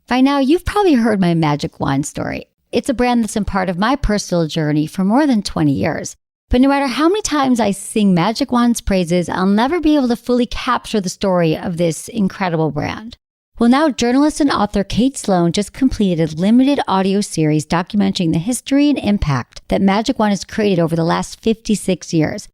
By now, you've probably heard my magic wand story. It's a brand that's been part of my personal journey for more than 20 years. But no matter how many times I sing Magic Wand's praises, I'll never be able to fully capture the story of this incredible brand. Well, now journalist and author Kate Sloan just completed a limited audio series documenting the history and impact that Magic Wand has created over the last 56 years.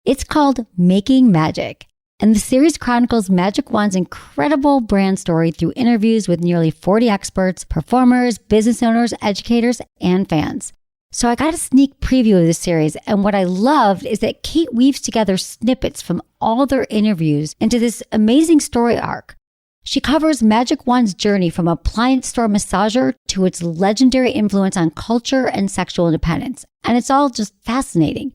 It's called Making Magic. And the series chronicles Magic Wand's incredible brand story through interviews with nearly 40 experts, performers, business owners, educators, and fans. So I got a sneak preview of this series, and what I loved is that Kate weaves together snippets from all their interviews into this amazing story arc. She covers Magic Wand's journey from appliance store massager to its legendary influence on culture and sexual independence, and it's all just fascinating.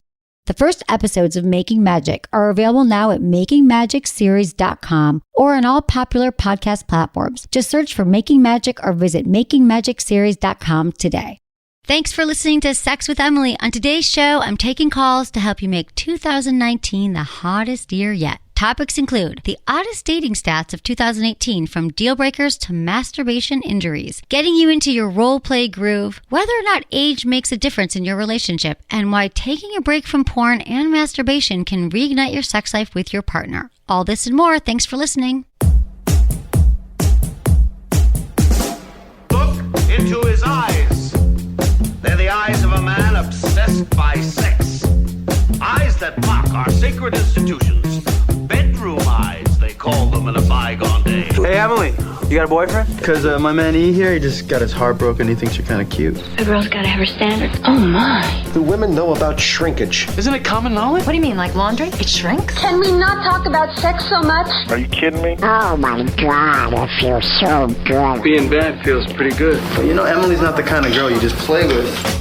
The first episodes of Making Magic are available now at makingmagicseries.com or on all popular podcast platforms. Just search for Making Magic or visit makingmagicseries.com today. Thanks for listening to Sex with Emily. On today's show, I'm taking calls to help you make 2019 the hottest year yet. Topics include the oddest dating stats of 2018, from dealbreakers to masturbation injuries, getting you into your role play groove, whether or not age makes a difference in your relationship, and why taking a break from porn and masturbation can reignite your sex life with your partner. All this and more. Thanks for listening. Look into his eyes. They're the eyes of a man obsessed by sex. Eyes that mock our sacred institutions. Bedroom eyes, they call them in a bygone day. Hey, Emily, you got a boyfriend? Because my man E here, he just got his heart broken. He thinks you're kind of cute. A girl's got to have her standards. Oh, my. Do women know about shrinkage? Isn't it common knowledge? What do you mean, like laundry? It shrinks? Can we not talk about sex so much? Are you kidding me? Oh my God, it feels so good. Being bad feels pretty good. But you know, Emily's not the kind of girl you just play with.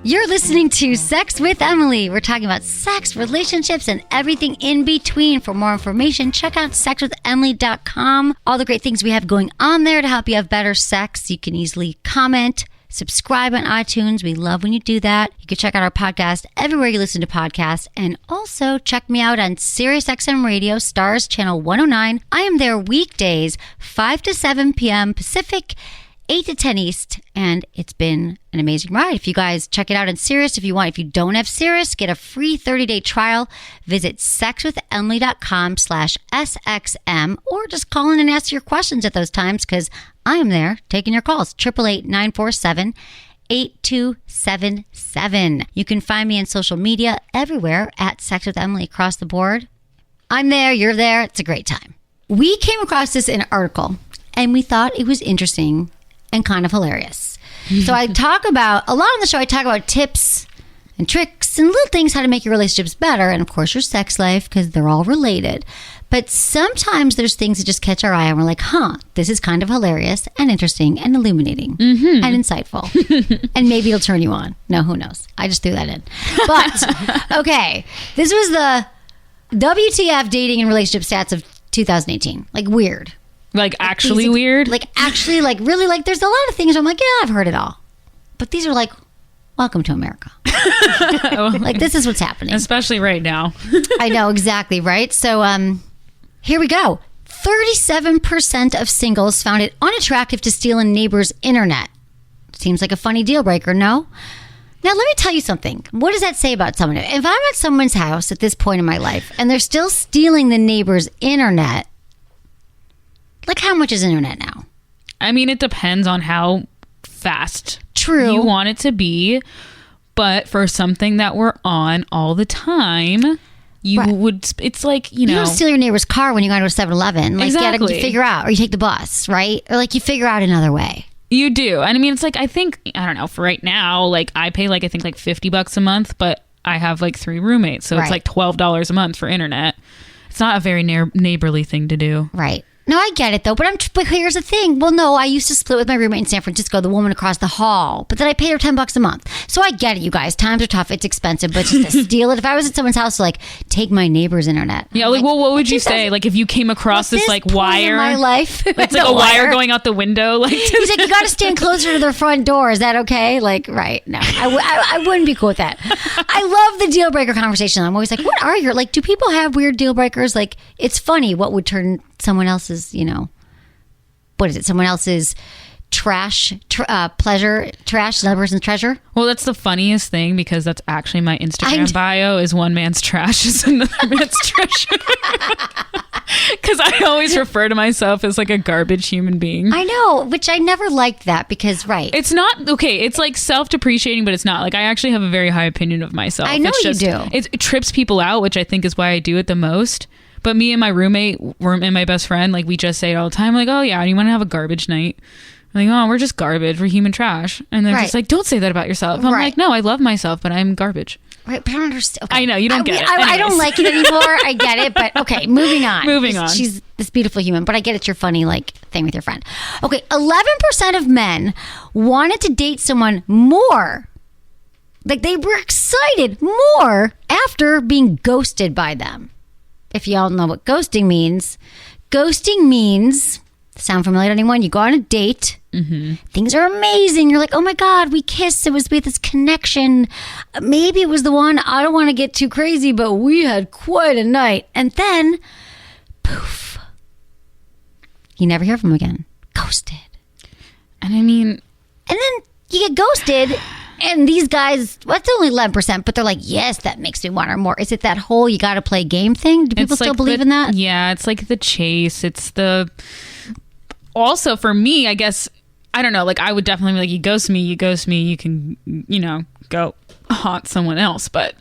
You're listening to Sex with Emily. We're talking about sex, relationships, and everything in between. For more information, check out sexwithemily.com. All the great things we have going on there to help you have better sex. You can easily comment, subscribe on iTunes. We love when you do that. You can check out our podcast everywhere you listen to podcasts. And also check me out on SiriusXM Radio, Stars Channel 109. I am there weekdays, 5 to 7 p.m. Pacific, 8 to 10 East, and it's been an amazing ride. If you guys check it out on Sirius, if you want, if you don't have Sirius, get a free 30-day trial. Visit sexwithemily.com/SXM, or just call in and ask your questions at those times, because I am there taking your calls. 888-947-8277. You can find me on social media everywhere at Sex with Emily across the board. I'm there, you're there. It's a great time. We came across this in an article, and we thought it was interesting and kind of hilarious. So I talk about, a lot on the show, I talk about tips and tricks and little things how to make your relationships better. And of course, your sex life, because they're all related. But sometimes there's things that just catch our eye and we're like, this is kind of hilarious and interesting and illuminating and insightful. And maybe it'll turn you on. No, who knows? I just threw that in. But, okay, this was the WTF dating and relationship stats of 2018. Like, weird. Like actually weird? Like actually, like really, like there's a lot of things I'm like, yeah, I've heard it all. But these are like, welcome to America. Like, this is what's happening. Especially right now. I know, exactly, right? So here we go. 37% of singles found it unattractive to steal a neighbor's internet. Seems like a funny deal breaker, no? Now, let me tell you something. What does that say about someone? If I'm at someone's house at this point in my life and they're still stealing the neighbor's internet, like, how much is internet now? I mean, it depends on how fast you want it to be. But for something that we're on all the time, you would, it's like, you know. You don't steal your neighbor's car when you go to a 7-Eleven. Like, exactly. You figure out, or you take the bus, right? Or like you figure out another way. You do. And I mean, it's like, I think, I don't know, for right now, like I pay like, I think like $50 a month, but I have like 3 roommates. So it's like $12 a month for internet. It's not a very neighborly thing to do. Right. No, I get it though, but here's the thing. Well, no, I used to split with my roommate in San Francisco, the woman across the hall, but then I paid her $10 a month. So I get it, you guys. Times are tough. It's expensive, but just to steal it. If I was at someone's house, like, take my neighbor's internet. Yeah, like, well, what would you say? Like, if you came across this like wire, in my life, it's like a wire going out the window. Like, he's like, you got to stand closer to their front door. Is that okay? Like, right? No, I wouldn't be cool with that. I love the deal breaker conversation. I'm always like, what are your, like, do people have weird deal breakers? Like, it's funny what would turn someone else's, what is it? Someone else's pleasure, trash is another person's treasure. Well, that's the funniest thing because that's actually my Instagram bio is one man's trash is another man's treasure. Because I always refer to myself as like a garbage human being. I know, which I never liked that because, right. It's not, okay, it's like self-depreciating, but it's not. Like I actually have a very high opinion of myself. I know it's you do. It trips people out, which I think is why I do it the most. But me and my roommate and my best friend, like we just say it all the time, like, oh yeah, you want to have a garbage night? Like, oh, we're just garbage. We're human trash. And they're just like, don't say that about yourself. I'm like, no, I love myself, but I'm garbage. Right, but I don't understand. Okay. I know, you don't get it. I don't like it anymore. I get it, but okay, moving on. Moving on. She's this beautiful human, but I get it's your funny thing with your friend. Okay, 11% of men wanted to date someone more. Like they were excited more after being ghosted by them. If y'all know what ghosting means sound familiar to anyone? You go on a date. Mm-hmm. Things are amazing. You're like, oh my God, we kissed. It was with this connection. Maybe it was the one. I don't want to get too crazy, but we had quite a night. And then, poof. You never hear from them again. Ghosted. And I mean... And then you get ghosted. And these guys, well, it's only 11%, but they're like, yes, that makes me want her more. Is it that whole you got to play game thing? Do people still believe in that? Yeah, it's like the chase. It's the... Also, for me, I guess, I don't know, like I would definitely be like, you ghost me, you can, go haunt someone else. But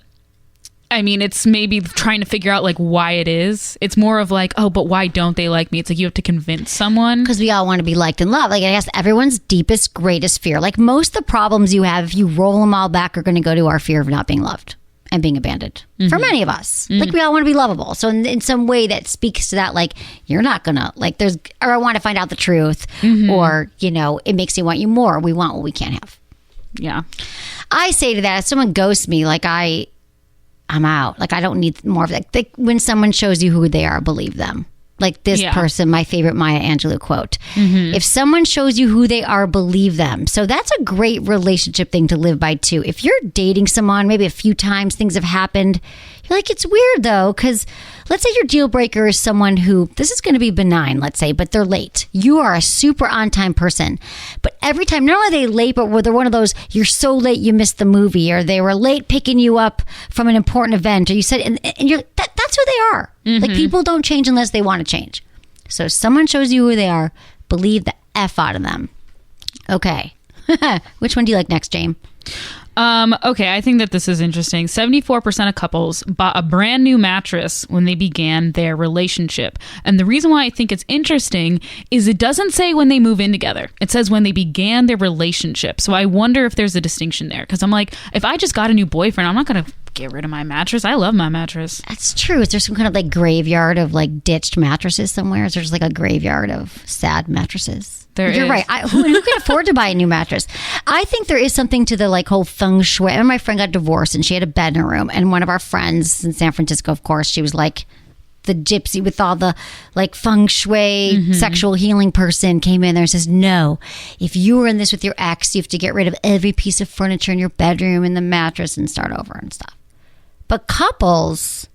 I mean, it's maybe trying to figure out like why it is. It's more of like, oh, but why don't they like me? It's like you have to convince someone. Because we all want to be liked and loved. Like I guess everyone's deepest, greatest fear. Like most of the problems you have, if you roll them all back, are going to go to our fear of not being loved and being abandoned. Mm-hmm. For many of us. Mm-hmm. Like we all want to be lovable. So in some way that speaks to that, like you're not going to, like or I want to find out the truth. Mm-hmm. Or, it makes me want you more. We want what we can't have. Yeah. I say to that, if someone ghosts me, like I'm out. Like I don't need more of that. Like, when someone shows you who they are, believe them. Like this person, my favorite Maya Angelou quote. Mm-hmm. If someone shows you who they are, believe them. So that's a great relationship thing to live by too. If you're dating someone, maybe a few times things have happened, you're like, it's weird though, because let's say your deal breaker is someone who, this is going to be benign, let's say, but they're late. You are a super on-time person. But every time, not only are they late, but they're one of those, you're so late you missed the movie, or they were late picking you up from an important event, or you said, and you're, that's who they are. Mm-hmm. Like people don't change unless they want to change. So if someone shows you who they are, believe the F out of them. Okay. Which one do you like next, Jane? Okay, I think that this is interesting. 74% of couples bought a brand new mattress when they began their relationship. And the reason why I think it's interesting is it doesn't say when they move in together. It says when they began their relationship. So I wonder if there's a distinction there. Because I'm like, if I just got a new boyfriend, I'm not going to get rid of my mattress. I love my mattress. That's true. Is there some kind of like graveyard of like ditched mattresses somewhere? Is there just like a graveyard of sad mattresses? You're right. Who can afford to buy a new mattress? I think there is something to the like whole feng shui. I remember my friend got divorced and she had a bed in her room. And one of our friends in San Francisco, of course, she was like the gypsy with all the like feng shui sexual healing person, came in there and says, no, if you were in this with your ex, you have to get rid of every piece of furniture in your bedroom and the mattress and start over and stuff. But couples,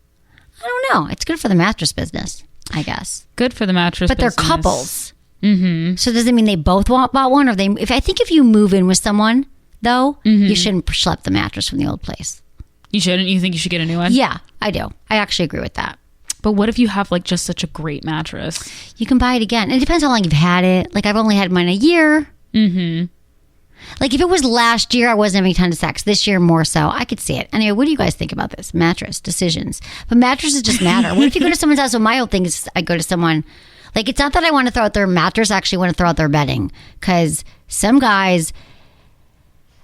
I don't know. It's good for the mattress business, I guess. Good for the mattress but business. But they're couples. Mm-hmm. So does it mean they both bought one? Or if you move in with someone, though, you shouldn't schlep the mattress from the old place. You shouldn't? You think you should get a new one? Yeah, I do. I actually agree with that. But what if you have like just such a great mattress? You can buy it again. It depends how long you've had it. Like I've only had mine a year. Mm-hmm. Like if it was last year, I wasn't having a ton of sex. This year, more so. I could see it. Anyway, what do you guys think about this? Mattress decisions. But mattresses just matter. What if you go to someone's house? So my whole thing is I go to someone, like it's not that I want to throw out their mattress. I actually want to throw out their bedding. Because some guys,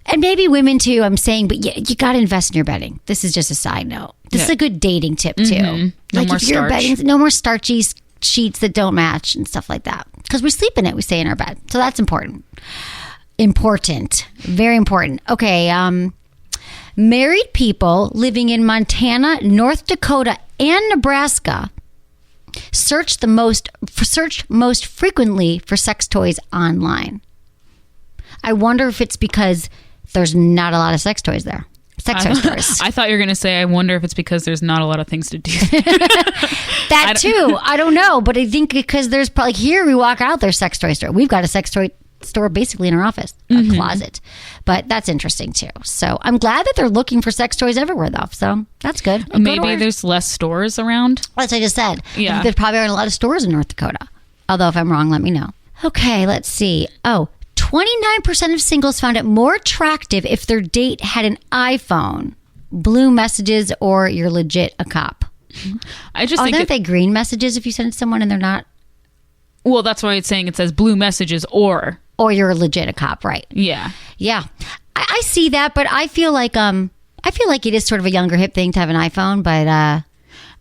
and maybe women too, I'm saying, but you got to invest in your bedding. This is just a side note. This is a good dating tip too. Mm-hmm. No more starch. No more starchy sheets that don't match and stuff like that. Because we sleep in it. We stay in our bed. So that's important. Very important. Okay. Married people living in Montana, North Dakota, and Nebraska searched most frequently for sex toys online. I wonder if it's because there's not a lot of sex toys there. Sex toy stores. I thought you were going to say, I wonder if it's because there's not a lot of things to do. That too. I don't know. But I think because there's probably, here we walk out, there's sex toy store. We've got a sex toy store basically in our office, a closet. But that's interesting too. So I'm glad that they're looking for sex toys everywhere though. So that's good. And maybe there's less stores around. That's what I just said. Yeah. There probably aren't a lot of stores in North Dakota. Although if I'm wrong, let me know. Okay, let's see. 29% of singles found it more attractive if their date had an iPhone, blue messages, or you're legit a cop. I just think aren't they green messages if you send it to someone and they're not? Well, that's why it's saying it says blue messages or You're legit a cop, right? Yeah. Yeah. I see that, but I feel like it is sort of a younger hip thing to have an iPhone, but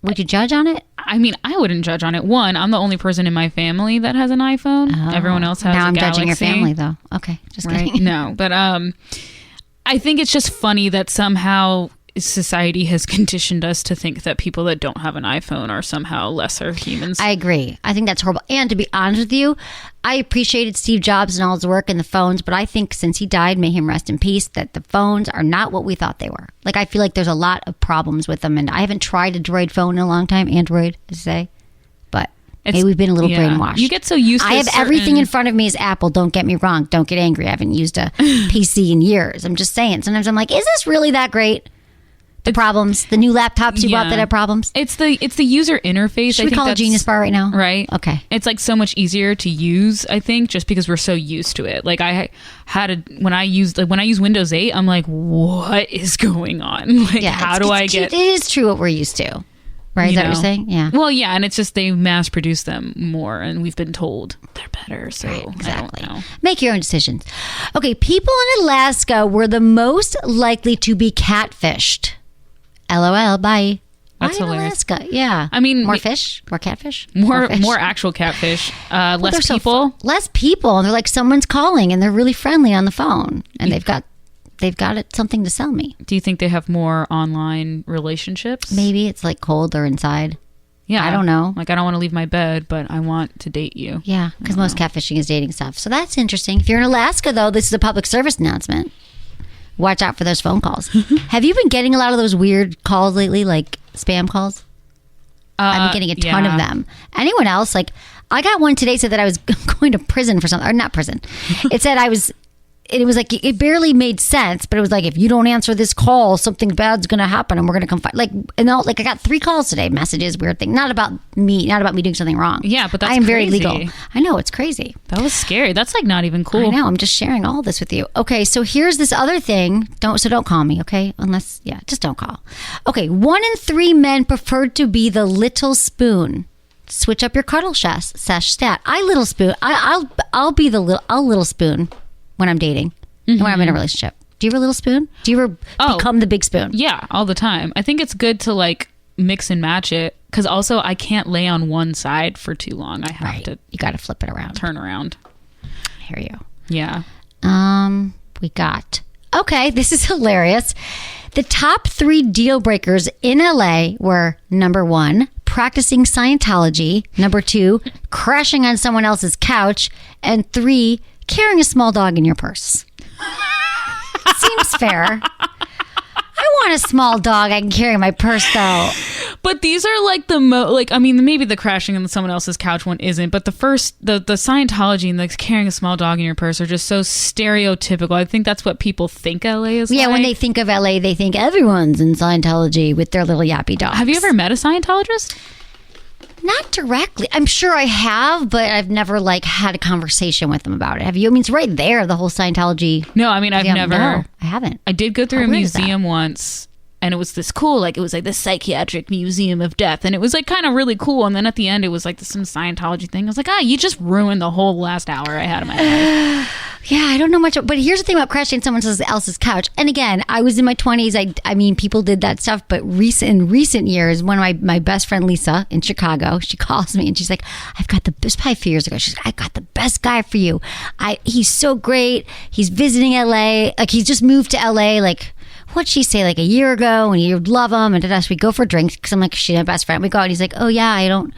would you judge on it? I mean, I wouldn't judge on it. One, I'm the only person in my family that has an iPhone. Everyone else has now a I'm Galaxy. judging your family, though. Okay, just kidding. No, but I think it's just funny that somehow society has conditioned us to think that people that don't have an iPhone are somehow lesser humans. I agree. I think that's horrible. And to be honest with you, I appreciated Steve Jobs and all his work and the phones, but I think since he died, may him rest in peace, that the phones are not what we thought they were. Like, I feel like there's a lot of problems with them, and I haven't tried a Droid phone in a long time, Android, I say, but maybe we've been a little brainwashed. You get so used to I have everything in front of me is Apple. Don't get me wrong. Don't get angry. I haven't used a PC in years. I'm just saying. Sometimes I'm like, is this really that great? The problems, the new laptops you bought that have problems. It's the user interface. Should we call it Genius Bar right now? Right. Okay. It's like so much easier to use, I think, just because we're so used to it. Like when I use Windows 8, I'm like, what is going on? Like, how do I get? It is true what we're used to, right? Is that what you're saying? Yeah. Well, yeah, and it's just they mass produce them more, and we've been told they're better. So exactly. I don't know. Make your own decisions. Okay. People in Alaska were the most likely to be catfished. LOL, bye. That's why in hilarious. Alaska? Yeah. I mean, more fish? More catfish? More fish? actual catfish. Less people. Less people. And they're like, someone's calling and they're really friendly on the phone. And they've got something to sell me. Do you think they have more online relationships? Maybe it's like cold or inside. Yeah. I don't know. Like, I don't want to leave my bed, but I want to date you. Yeah, because most catfishing is dating stuff. So that's interesting. If you're in Alaska, though, this is a public service announcement. Watch out for those phone calls. Have you been getting a lot of those weird calls lately, like spam calls? I've been getting a ton of them. Anyone else? Like, I got one today said that I was going to prison for something. Or not prison. It said it was like, it barely made sense, but it was like, if you don't answer this call, something bad's going to happen and we're going to come fight. Like, and all, like, I got 3 calls today, messages, weird thing. Not about me doing something wrong. Yeah, but that's I am crazy. very legal. I know, it's crazy. That was scary. That's like not even cool. I know, I'm just sharing all this with you. Okay, so here's this other thing. Don't call me, okay? Unless, just don't call. Okay, 1 in 3 men preferred to be the little spoon. Switch up your cuddle sesh stat. I little spoon. I'll be the little spoon when I'm dating and when I'm in a relationship. Do you ever little spoon? Do you ever become the big spoon? Yeah, all the time. I think it's good to like mix and match it because also I can't lay on one side for too long. I have to. You got to flip it around. Turn around. I hear you. Yeah. We got. Okay, this is hilarious. The top 3 deal breakers in LA were number 1, practicing Scientology, number 2, crashing on someone else's couch, and 3, carrying a small dog in your purse. Seems fair. I want a small dog I can carry in my purse, though. But these are like I mean, maybe the crashing on someone else's couch one isn't, but the Scientology and the carrying a small dog in your purse are just so stereotypical. I think that's what people think LA is like. Yeah, when they think of LA, they think everyone's in Scientology with their little yappy dogs. Have you ever met a Scientologist? Not directly. I'm sure I have, but I've never had a conversation with them about it. Have you? I mean, it's right there, the whole Scientology. No, I mean, I've never. No, I haven't. I did go through a museum once, and it was this cool, it was like the Psychiatric Museum of Death, and it was like kind of really cool. And then at the end, it was like some Scientology thing. I was like, you just ruined the whole last hour I had of my life. Yeah, I don't know much. But here's the thing about crashing on someone else's couch. And again, I was in my 20s. I mean, people did that stuff. But in recent years, one of my best friend, Lisa, in Chicago, she calls me and she's like, it was probably a few years ago. She's like, I got the best guy for you. He's so great. He's visiting LA. Like, he's just moved to LA. Like, what'd she say? Like a year ago, and you'd love him. And so we go for drinks because I'm like, she's my best friend. We go out and he's like, oh yeah, I don't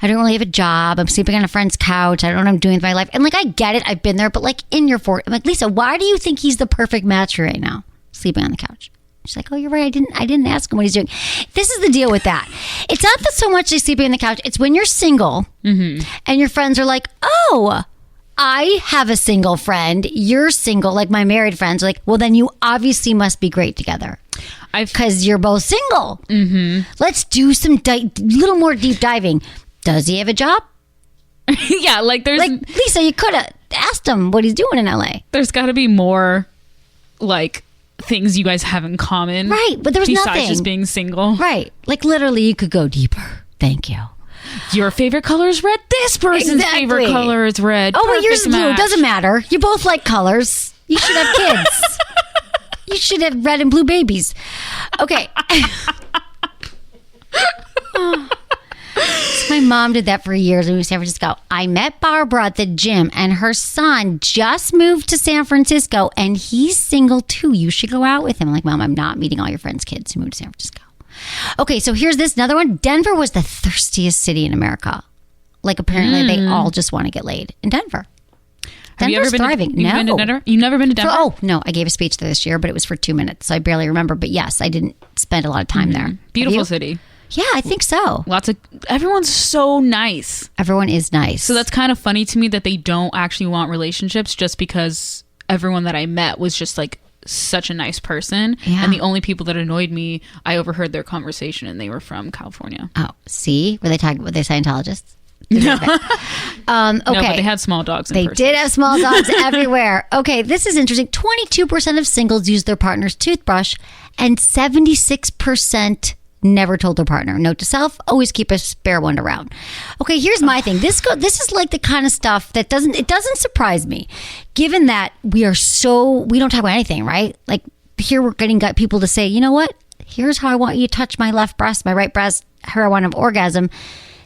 really have a job. I'm sleeping on a friend's couch. I don't know what I'm doing with my life. And like, I get it. I've been there. But like in your 40s, I'm like, Lisa, why do you think he's the perfect match right now? Sleeping on the couch. She's like, oh, you're right. I didn't ask him what he's doing. This is the deal with that. It's not that so much they sleeping on the couch. It's when you're single and your friends are like, oh, I have a single friend. You're single. Like my married friends are like, well, then you obviously must be great together. Because you're both single. Let's do some little more deep diving. Does he have a job? Yeah, like there's... Like, Lisa, you could have asked him what he's doing in LA. There's got to be more, like, things you guys have in common. Right, but there was besides nothing. Just being single. Right. Like, literally, you could go deeper. Thank you. Your favorite color is red. This person's favorite color is red. Oh, well, yours is blue. Match. Doesn't matter. You both like colors. You should have kids. You should have red and blue babies. Okay. My mom did that for years when we were in San Francisco. I met Barbara at the gym, and her son just moved to San Francisco, and he's single too. You should go out with him. I'm like, Mom, I'm not meeting all your friends' kids who moved to San Francisco. Okay, so here's this another one. Denver was the thirstiest city in America. Like, apparently they all just want to get laid in Denver. Have you ever been thriving. You've been to Denver? You've never been to Denver? No. I gave a speech there this year, but it was for 2 minutes, so I barely remember. But yes, I didn't spend a lot of time there. Beautiful city. Yeah, I think so. Everyone's so nice. Everyone is nice. So that's kind of funny to me that they don't actually want relationships just because everyone that I met was just like such a nice person. Yeah. And the only people that annoyed me, I overheard their conversation and they were from California. Oh, see? Were they Scientologists? No. Okay. No, but they had small dogs in They person. did have small dogs everywhere. Okay, this is interesting. 22% of singles use their partner's toothbrush, and 76% never told their partner. Note to self, always keep a spare one around. Okay, here's my thing. This is like the kind of stuff that doesn't surprise me, given that we don't talk about anything, right? Like here we're getting people to say, you know what? Here's how I want you to touch my left breast, my right breast, how I want to have orgasm.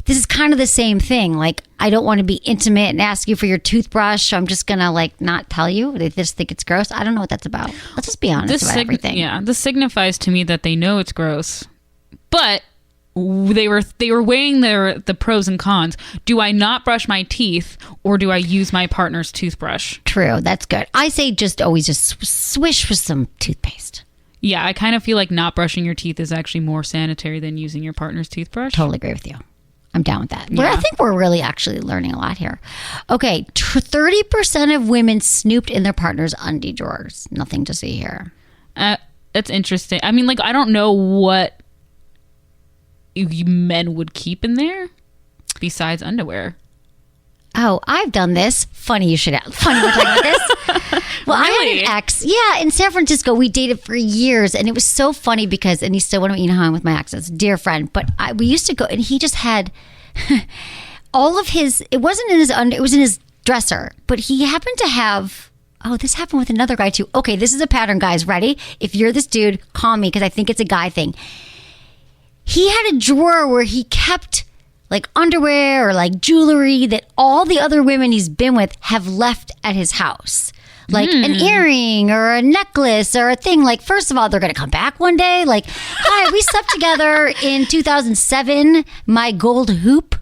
This is kind of the same thing. Like, I don't want to be intimate and ask you for your toothbrush. So I'm just going to like not tell you. They just think it's gross. I don't know what that's about. Let's just be honest about everything. Yeah, this signifies to me that they know it's gross. But they were weighing the pros and cons. Do I not brush my teeth or do I use my partner's toothbrush? True. That's good. I say always just swish with some toothpaste. Yeah, I kind of feel like not brushing your teeth is actually more sanitary than using your partner's toothbrush. Totally agree with you. I'm down with that. Yeah. I think we're really actually learning a lot here. Okay, 30% of women snooped in their partner's undie drawers. Nothing to see here. That's interesting. I mean, like, I don't know what men would keep in there besides underwear. Oh, I've done this. Funny you should ask. Funny we're talking about this. Well, Really? I had an ex. Yeah, in San Francisco, we dated for years, and it was so funny because, and he's still one of how I'm with my exes, dear friend. But we used to go, and he just had all of his. It wasn't in his it was in his dresser, but he happened to have. Oh, this happened with another guy too. Okay, this is a pattern, guys. Ready? If you're this dude, call me because I think it's a guy thing. He had a drawer where he kept like underwear or like jewelry that all the other women he's been with have left at his house. Like an earring or a necklace or a thing. Like, first of all, they're going to come back one day. Like, hi, we slept together in 2007, my gold hoop.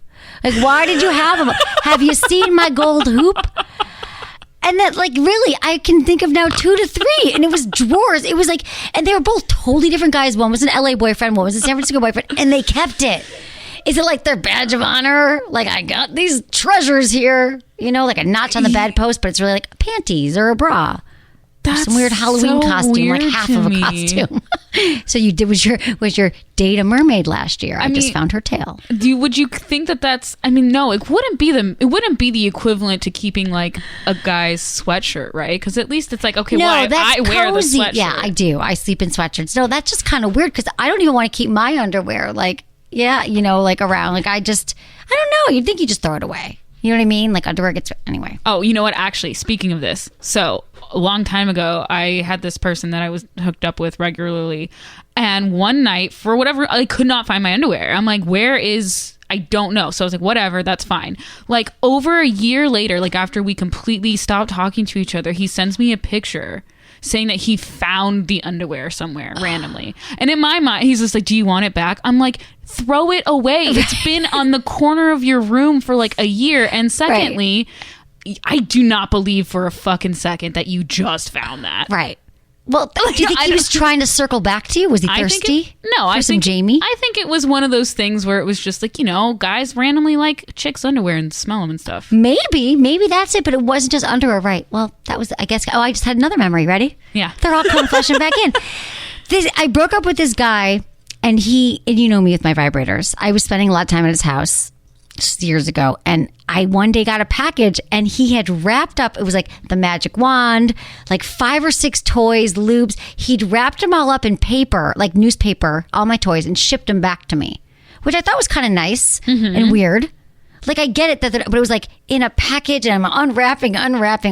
Like, why did you have them? Have you seen my gold hoop? And that, like, really, I can think of now 2 to 3. And it was drawers. It was like, and they were both totally different guys. One was an LA boyfriend, one was a San Francisco boyfriend, and they kept it. Is it like their badge of honor? Like, I got these treasures here, like a notch on the bedpost, but it's really like panties or a bra. That's some weird Halloween so costume, like weird half to of a me. costume. So you did was your date a mermaid last year? I just found her tail. Would you think that that's? I mean, no, it wouldn't be the equivalent to keeping like a guy's sweatshirt, right? Because at least it's like, okay, No, well, that's I wear the cozy. sweatshirt. Yeah, I do. I sleep in sweatshirts. No, that's just kind of weird because I don't even want to keep my underwear like like around. Like I don't know. You'd think you just throw it away. You know what I mean? Like underwear gets anyway. Oh, you know what? Actually, speaking of this, so a long time ago, I had this person that I was hooked up with regularly, and one night, for whatever, I could not find my underwear. I'm like, where is? I don't know. So I was like, whatever, that's fine. Like over a year later, like after we completely stopped talking to each other, he sends me a picture saying that he found the underwear somewhere randomly. And in my mind, he's just like, do you want it back? I'm like, throw it away. It's been on the corner of your room for like a year. And secondly, I do not believe for a fucking second that you just found that. Right. Well, do you think he was trying to circle back to you? Was he thirsty? I think Jamie. I think it was one of those things where it was just like, guys randomly like chicks' underwear and smell them and stuff. Maybe that's it, but it wasn't just underwear, right? Well, that was, I guess. Oh, I just had another memory. Ready? Yeah, they're all coming flashing back in. I broke up with this guy, and you know me with my vibrators. I was spending a lot of time at his house just years ago, and I one day got a package, and he had wrapped up, it was like the magic wand, like 5 or 6 toys, lubes. He'd wrapped them all up in paper, like newspaper, all my toys, and shipped them back to me, which I thought was kind of nice and weird. Like, I get it, but it was like in a package, and I'm unwrapping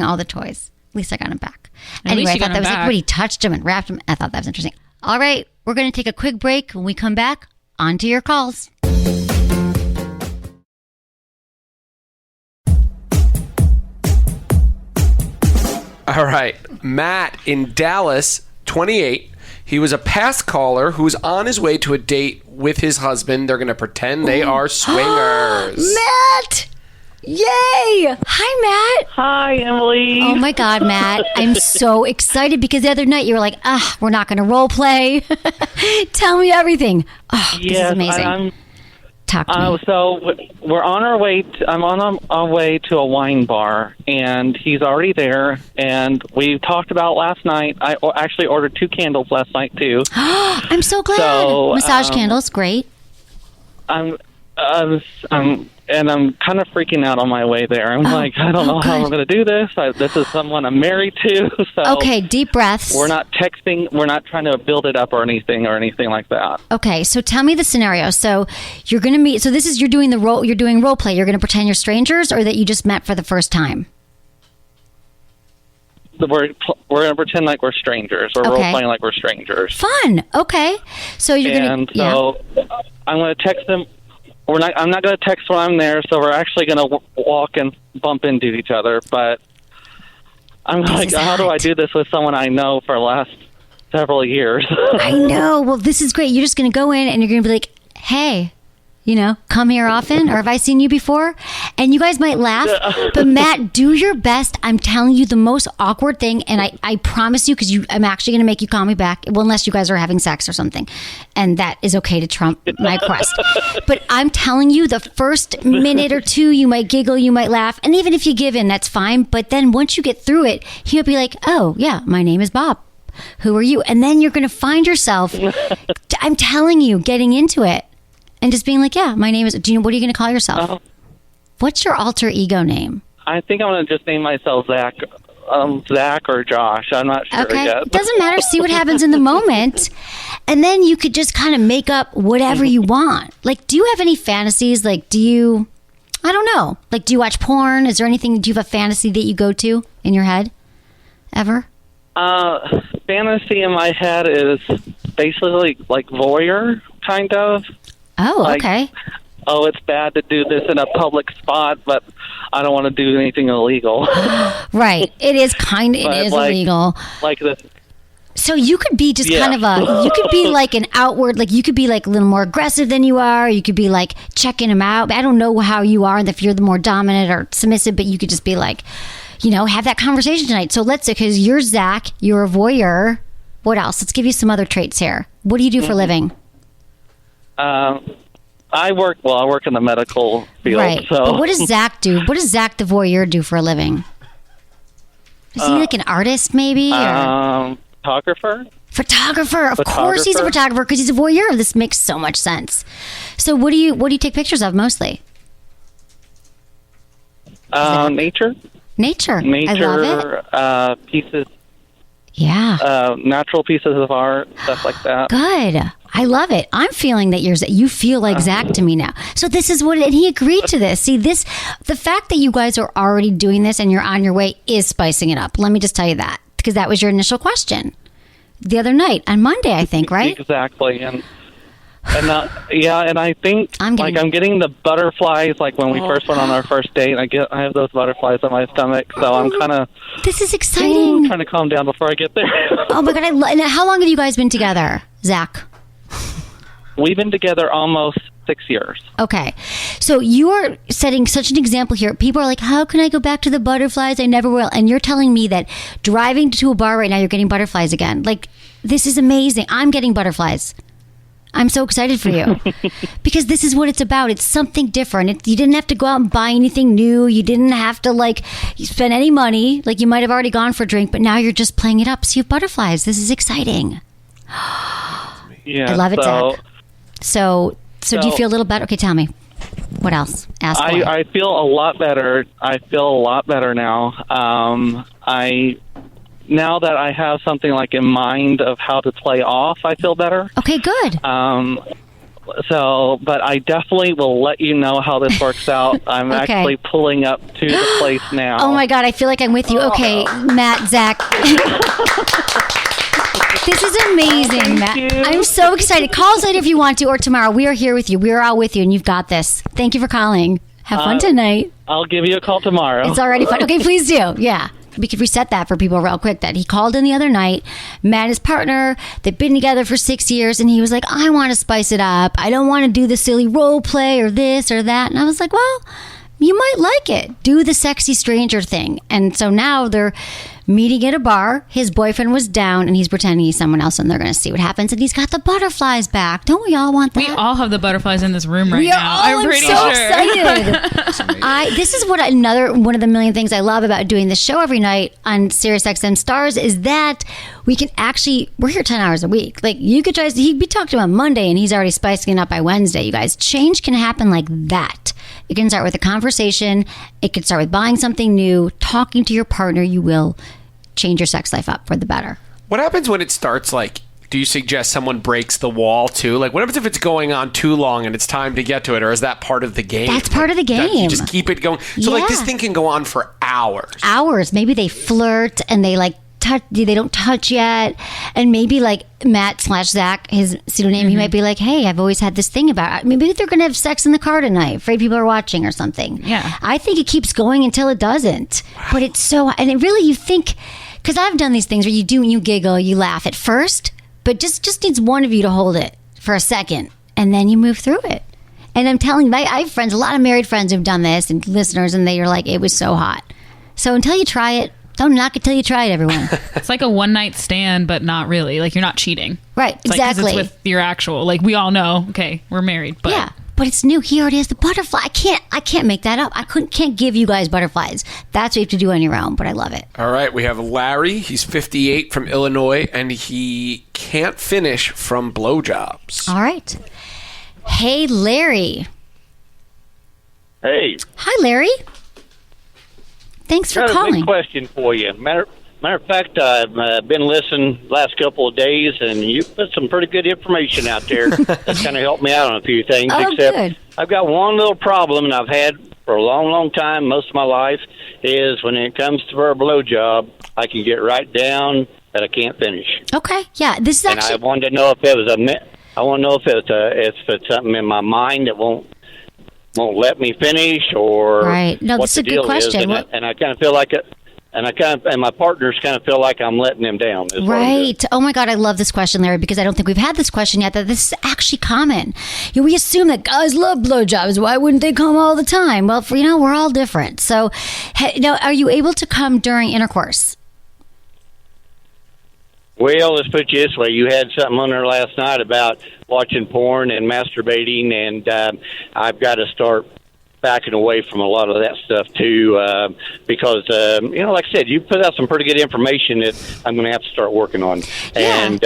all the toys. At least I got them back. Anyway, I thought that was like when he touched them and wrapped them. I thought that was interesting. All right, we're going to take a quick break. When we come back, on to your calls. All right. Matt in Dallas, 28. He was a past caller who's on his way to a date with his husband. They're going to pretend they are swingers. Matt! Yay! Hi, Matt. Hi, Emily. Oh, my God, Matt. I'm so excited because the other night you were like, we're not going to role play. Tell me everything. Oh, this is amazing. Talk to me. So we're on our way. I'm on our way to a wine bar, and he's already there. And we talked about last night. I actually ordered 2 candles last night too. I'm so glad. Massage candles, great. I'm kind of freaking out on my way there. I'm like, I don't know how I'm going to do this. This is someone I'm married to. So okay, deep breaths. We're not texting. We're not trying to build it up or anything like that. Okay, so tell me the scenario. So you're going to meet. So this is you're doing role play. You're going to pretend you're strangers, or that you just met for the first time. We're going to pretend like we're strangers. We're role playing like we're strangers. Fun. Okay, so you're going to. So I'm going to text them. I'm not going to text when I'm there, so we're actually going to walk and bump into each other. But I'm like, how do I do this with someone I know for the last several years? I know. Well, this is great. You're just going to go in and you're going to be like, hey, come here often, or have I seen you before? And you guys might laugh, but Matt, do your best. I'm telling you the most awkward thing, and I promise you, because I'm actually going to make you call me back, well, unless you guys are having sex or something, and that is okay to trump my request. But I'm telling you, the first minute or two, you might giggle, you might laugh, and even if you give in, that's fine. But then once you get through it, he'll be like, oh, yeah, my name is Bob. Who are you? And then you're going to find yourself, I'm telling you, getting into it. And just being like, yeah, my name is, what are you going to call yourself? What's your alter ego name? I think I'm going to just name myself Zach. Zach or Josh. I'm not sure yet. It doesn't matter. See what happens in the moment. And then you could just kind of make up whatever you want. Like, do you have any fantasies? Like, I don't know. Like, do you watch porn? Is there anything, do you have a fantasy that you go to in your head? Ever? Fantasy in my head is basically like voyeur, kind of. Oh, okay. Oh, it's bad to do this in a public spot, but I don't want to do anything illegal. Right. It is illegal. Like this. So you could be just kind of you could be like an outward, like you could be like a little more aggressive than you are. You could be like checking him out. I don't know how you are, if you're the more dominant or submissive, but you could just be like, have that conversation tonight. So because you're Zach, you're a voyeur. What else? Let's give you some other traits here. What do you do for a living? I work in the medical field. Right. So. But what does Zach do? What does Zach the voyeur do for a living? Is he like an artist maybe? Photographer? Photographer. Of course he's a photographer because he's a voyeur. This makes so much sense. So what do you take pictures of mostly? Nature. Nature. I love it. Pieces. Yeah. Natural pieces of art, stuff like that. Good. I love it. I'm feeling that you feel like Zach to me now. So this is and he agreed to this. See, the fact that you guys are already doing this and you're on your way is spicing it up. Let me just tell you that, because that was your initial question the other night on Monday, I think, right? Exactly. And I think I'm getting the butterflies like when we first went on our first date. I have those butterflies on my stomach, so I'm kind of. This is exciting. Trying to calm down before I get there. Oh my God! And how long have you guys been together, Zach? We've been together almost 6 years. Okay. So you're setting such an example here. People are like, how can I go back to the butterflies? I never will. And you're telling me that driving to a bar right now, you're getting butterflies again. Like, this is amazing. I'm getting butterflies. I'm so excited for you because this is what it's about. It's something different. You didn't have to go out and buy anything new. You didn't have to spend any money. Like, you might have already gone for a drink, but now you're just playing it up. So you have butterflies. This is exciting. Yeah, I love it, Zach. So do you feel a little better? Okay, tell me. What else? Ask away. I feel a lot better. I feel a lot better now. Now that I have something like in mind of how to play off, I feel better. Okay, good. But I definitely will let you know how this works out. I'm actually pulling up to the place now. Oh my God, I feel like I'm with you. Okay, Matt, Zach. This is amazing, Matt. I'm so excited. Call us later if you want to, or tomorrow. We are here with you. We are all with you, and you've got this. Thank you for calling. Have fun tonight. I'll give you a call tomorrow. It's already fun. Okay, please do. Yeah. We could reset that for people real quick, that he called in the other night. Matt, his partner, they've been together for 6 years, and he was like, I want to spice it up. I don't want to do the silly role play or this or that. And I was like, well, you might like it. Do the sexy stranger thing. And so now they're meeting at a bar. His boyfriend was down, and he's pretending he's someone else, and they're going to see what happens. And he's got the butterflies back. Don't we all want that? We all have the butterflies in this room right we now. I'm pretty so excited. This is what one of the million things I love about doing the show every night on SiriusXM Stars is that we can actually, we're here 10 hours a week. Like, you could try, he'd be talking to him on Monday, and he's already spicing it up by Wednesday. You guys, change can happen like that. It can start with a conversation. It can start with buying something new, talking to your partner. You will change your sex life up for the better. What happens when it starts, do you suggest someone breaks the wall too? What happens if it's going on too long and it's time to get to it, or is that part of the game? That's part of the game. You just keep it going. So this thing can go on for hours. Maybe they flirt and they they don't touch yet, and maybe Matt/Zach, his pseudonym, he might be like, hey, I've always had this thing about, maybe they're gonna have sex in the car tonight, afraid people are watching or something. Yeah, I think it keeps going until it doesn't. Wow. But it's so, and it really, you think, because I've done these things where you giggle, you laugh at first, but just needs one of you to hold it for a second, and then you move through it. And I'm telling you, I have friends, a lot of married friends who've done this, and listeners, and they are like, it was so hot. So until you try it, don't knock it till you try it, everyone. It's like a one-night stand, but not really. Like, you're not cheating. Right, it's exactly. It's with your actual, we all know, okay, we're married. But yeah, but it's new. He already has the butterfly. I can't make that up. Can't give you guys butterflies. That's what you have to do on your own, but I love it. All right, we have Larry. He's 58 from Illinois, and he can't finish from blowjobs. All right. Hey, Larry. Hey. Hi, Larry. Thanks for calling. Got a big question for you. Matter of fact, I've been listening the last couple of days, and you put some pretty good information out there that's kind of helped me out on a few things. Except good. I've got one little problem, and I've had for a long, long time, most of my life, is when it comes to a blowjob, I can get right down that I can't finish. Okay, yeah, this is actually. And I wanted to know if it was if it's something in my mind that won't let me finish, or right. No, what this the is a deal good question. is. And I kind of feel like it. And my partners kind of feel like I'm letting them down. Right. Oh my God, I love this question, Larry, because I don't think we've had this question yet, that this is actually common. We assume that guys love blowjobs. Why wouldn't they come all the time? Well, we're all different. So, now, are you able to come during intercourse? Well, let's put it this way. You had something on there last night about watching porn and masturbating, and I've got to start backing away from a lot of that stuff too, because like I said, you put out some pretty good information that I'm going to have to start working on. Yeah. And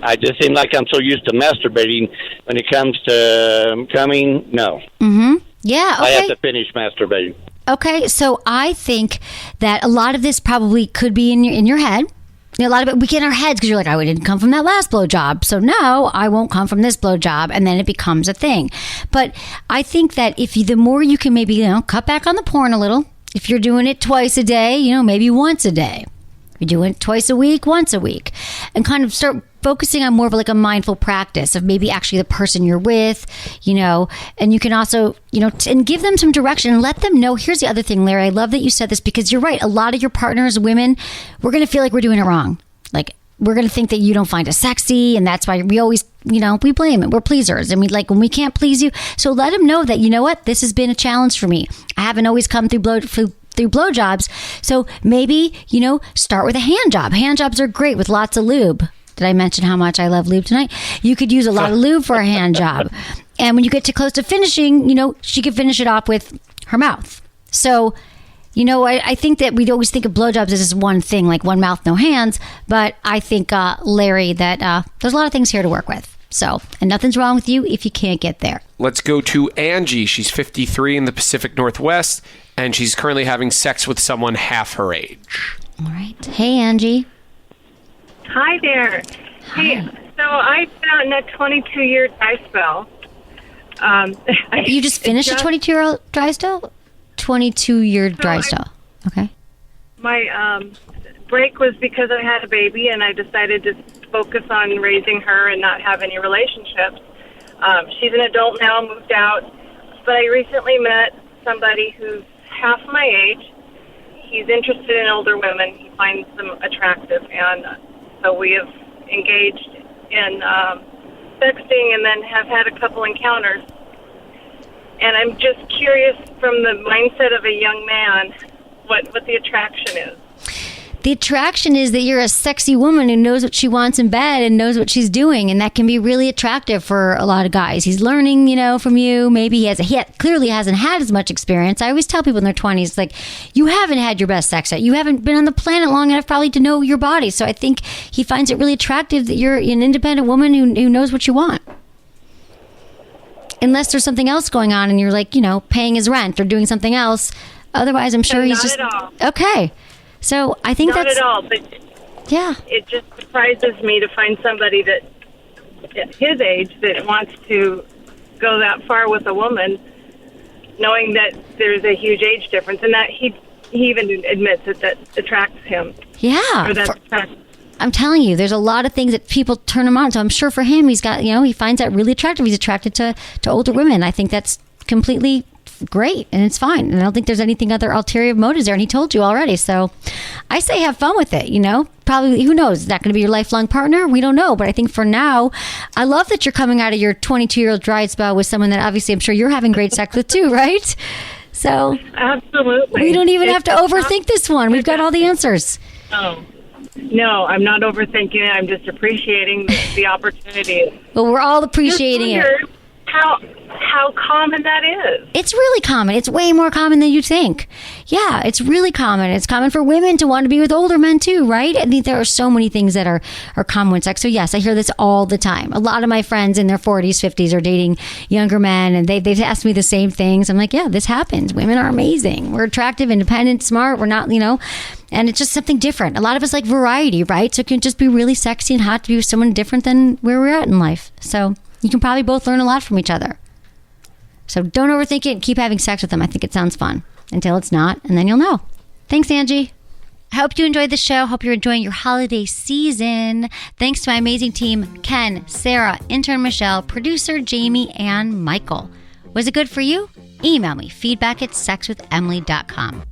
I just seem like I'm so used to masturbating. When it comes to coming, no. Mm-hmm. Yeah. Okay. I have to finish masturbating. Okay, so I think that a lot of this probably could be in your head. A lot of it we get in our heads because you're like, I didn't come from that last blowjob, so now I won't come from this blowjob, and then it becomes a thing. But I think that the more you can maybe cut back on the porn a little. If you're doing it twice a day, maybe once a day. If you're doing it twice a week, once a week, and kind of start focusing on more of a mindful practice of maybe actually the person you're with, and you can also, and give them some direction and let them know. Here's the other thing, Larry. I love that you said this because you're right. A lot of your partners, women, we're going to feel like we're doing it wrong. Like, we're going to think that you don't find us sexy. And that's why we always, we blame it. We're pleasers. And we like when we can't please you. So let them know that, you know what? This has been a challenge for me. I haven't always come through blowjobs. So maybe, start with a hand job. Hand jobs are great with lots of lube. Did I mention how much I love lube tonight? You could use a lot of lube for a hand job. And when you get too close to finishing, she could finish it off with her mouth. So, I think that we'd always think of blowjobs as just one thing, like one mouth, no hands. But I think, Larry, that there's a lot of things here to work with. So, and nothing's wrong with you if you can't get there. Let's go to Angie. She's 53 in the Pacific Northwest, and she's currently having sex with someone half her age. All right. Hey, Angie. Hi there. Hi. Hey, so I've been on a 22-year dry spell. You just finished a 22-year dry spell? 22-year dry spell. Okay. My break was because I had a baby, and I decided to focus on raising her and not have any relationships. She's an adult now, moved out, but I recently met somebody who's half my age. He's interested in older women. He finds them attractive, and so we have engaged in sexting and then have had a couple encounters. And I'm just curious from the mindset of a young man what the attraction is. The attraction is that you're a sexy woman who knows what she wants in bed and knows what she's doing. And that can be really attractive for a lot of guys. He's learning, from you. Maybe he clearly hasn't had as much experience. I always tell people in their 20s, like, you haven't had your best sex yet. You haven't been on the planet long enough probably to know your body. So I think he finds it really attractive that you're an independent woman who knows what you want. Unless there's something else going on and you're like, paying his rent or doing something else. Otherwise, I'm sure he's just... Not at all. Okay. So I think Not that's... at all, but yeah. It just surprises me to find somebody that at his age that wants to go that far with a woman, knowing that there's a huge age difference, and that he even admits that attracts him. Yeah. Or that's attractive. I'm telling you, there's a lot of things that people turn him on. So I'm sure for him, he's got, he finds that really attractive. He's attracted to older women. I think that's completely great and it's fine. And I don't think there's anything other ulterior motives there. And he told you already. So I say have fun with it, Probably, who knows? Is that going to be your lifelong partner? We don't know. But I think for now, I love that you're coming out of your 22-year-old dry spell with someone that obviously I'm sure you're having great sex with too, right? So absolutely. We don't even have to overthink this one. We've got all the answers. Oh. No, I'm not overthinking it. I'm just appreciating the opportunity. Well, we're all appreciating it. How common that is. It's really common. It's way more common than you think. Yeah, it's really common. It's common for women to want to be with older men too, right? I think there are so many things that are common with sex. So yes, I hear this all the time. A lot of my friends in their 40s, 50s are dating younger men, and they've asked me the same things. I'm like, yeah, this happens. Women are amazing. We're attractive, independent, smart. We're not, and it's just something different. A lot of us like variety, right? So it can just be really sexy and hot to be with someone different than where we're at in life. So you can probably both learn a lot from each other. So don't overthink it and keep having sex with them. I think it sounds fun until it's not, and then you'll know. Thanks, Angie. I hope you enjoyed the show. Hope you're enjoying your holiday season. Thanks to my amazing team, Ken, Sarah, intern Michelle, producer Jamie, and Michael. Was it good for you? Email me, feedback@sexwithemily.com.